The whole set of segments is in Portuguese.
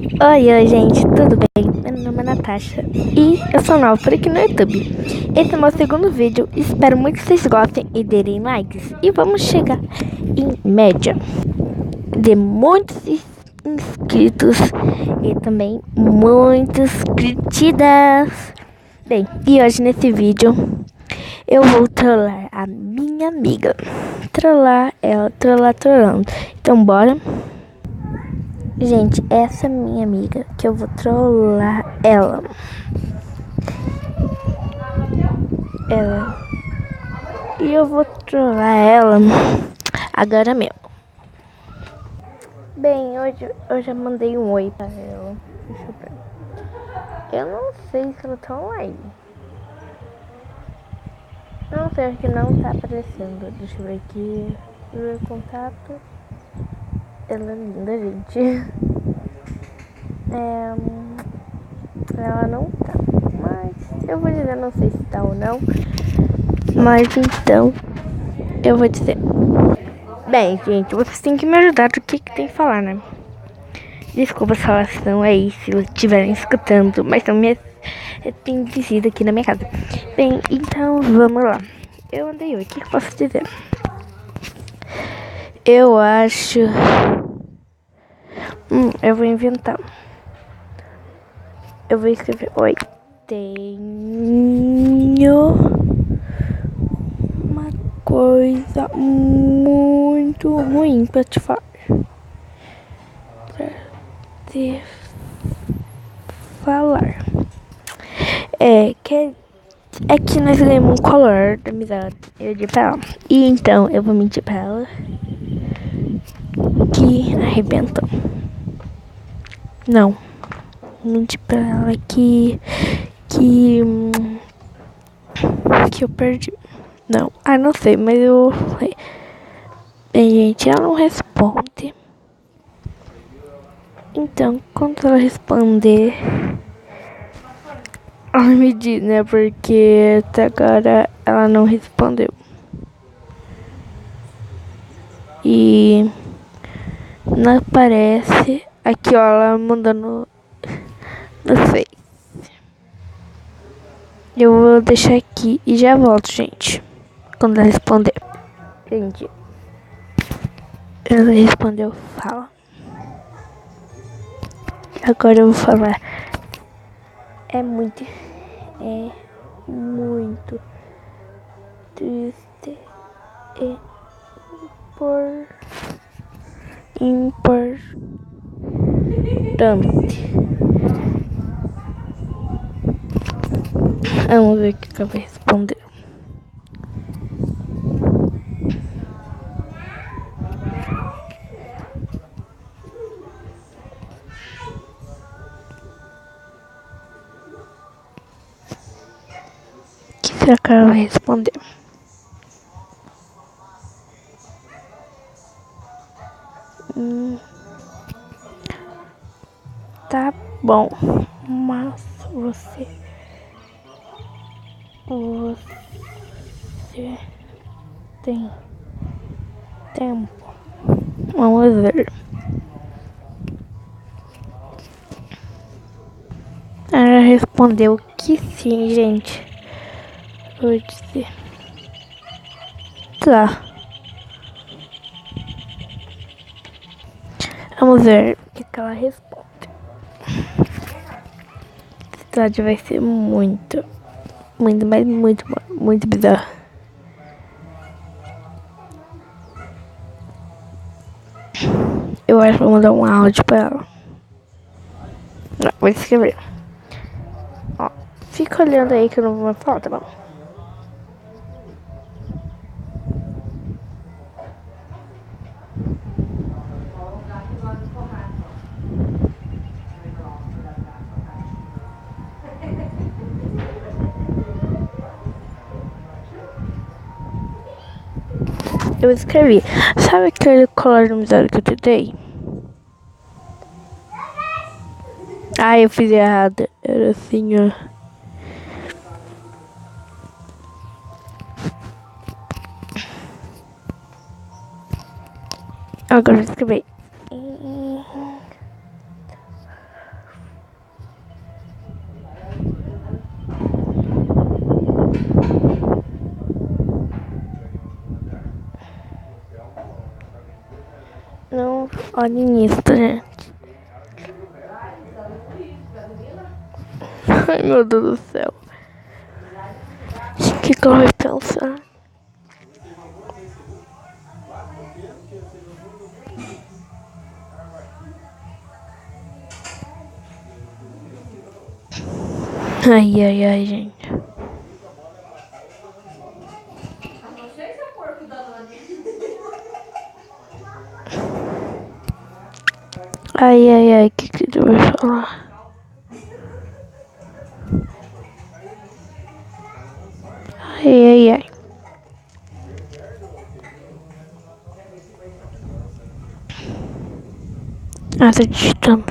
Oi, gente, tudo bem? Meu nome é Natasha e eu sou nova por aqui no YouTube. Esse é o meu segundo vídeo, espero muito que vocês gostem e derem likes. E vamos chegar em média de muitos inscritos e também muitas curtidas. Bem, e hoje nesse vídeo eu vou trollar a minha amiga. Trollar ela, trollando. Então bora. Gente, essa é minha amiga, que eu vou trollar ela. E eu vou trollar ela agora mesmo. Bem, hoje eu já mandei um oi pra ela. Deixa eu ver. Eu não sei se ela tá online. Não sei, acho que não tá aparecendo. Deixa eu ver aqui. Ver contato. Ela é linda, gente. Ela não tá. Mas eu vou dizer, não sei se tá ou não. Mas então, eu vou dizer. Bem, gente, vocês têm que me ajudar do que tem que falar, né? Desculpa se elas estão aí, se estiverem escutando, mas são minhas visita aqui na minha casa. Bem, então vamos lá. Eu andei hoje, o que eu posso dizer? Eu acho... eu vou inventar. Eu vou escrever: oi, tenho uma coisa muito ruim pra te falar. É que nós ganhamos um colar da amizade. Eu disse pra ela. E então eu vou mentir pra ela que arrebentou. Não. Mentir pra ela que eu perdi. Não. Ah, não sei, mas eu... Bem, gente, ela não responde. Então, quando ela responder, ela me diz, né? Porque até agora ela não respondeu. E não aparece. Aqui, ó, ela mandando no Face. Eu vou deixar aqui e já volto, gente. Quando ela responder. Gente, ela respondeu, fala. Agora eu vou falar. É muito triste e importante. Vamos ver o que ela vai responder. O que será que ela vai responder? Tá bom, mas você tem tempo? Vamos ver. Ela respondeu que sim, gente. Vou dizer. Tá. Vamos ver o que ela responde. A cidade vai ser muito bizarro. Eu acho que vou mandar um áudio pra ela. Não, vou escrever. Ó, fica olhando aí que eu não vou falar, tá bom? Eu escrevi. Sabe aquele colar de amizade que eu te dei? Ah, eu fiz errado. Era assim, ó. Agora eu escrevi. Olhem isso, gente. Ai, meu Deus do céu. O que ela vai pensar? Ai, ai, ai, gente. Ai, ai, ai, o que eu vou falar? Ai, ai, ai. Ah, tô digitando.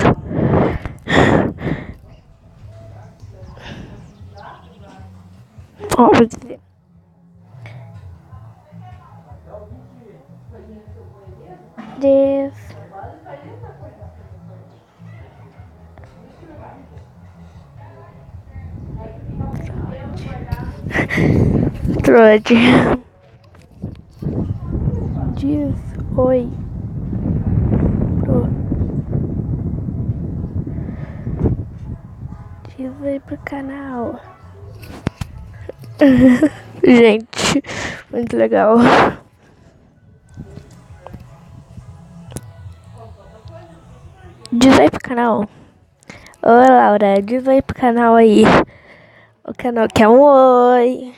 Ó, vou dizer. Deus. Trólei. Diz oi pro. Diz oi pro canal. Gente, muito legal. Diz oi pro canal. Oi, Laura, diz oi pro canal aí. O canal quer um oi.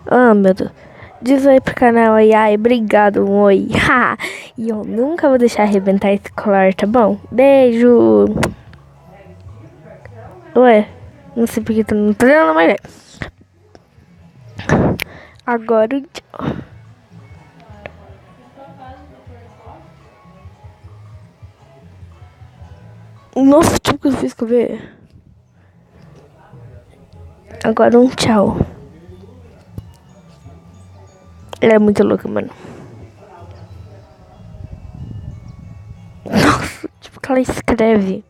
Ah, meu Deus. Diz oi pro canal aí. Ai, obrigado, um oi. E eu nunca vou deixar arrebentar esse colar, tá bom? Beijo. Ué, não sei porque tu não tá dando mais. Agora o tchau. Nossa, tipo que eu fiz ver. Agora um tchau. Ela é muito louca, mano. Nossa, tipo que ela escreve.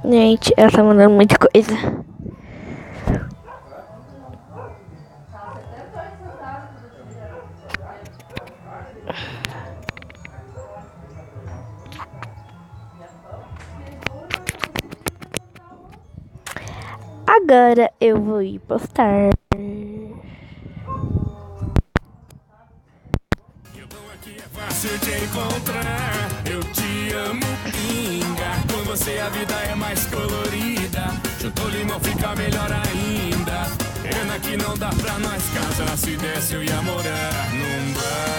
Gente, ela tá mandando muita coisa. Agora eu vou ir postar. Fácil de encontrar, eu te amo, pinga. Com você a vida é mais colorida. Junto o limão fica melhor ainda. Pena que não dá pra nós casar. Se desse eu ia morar num bar.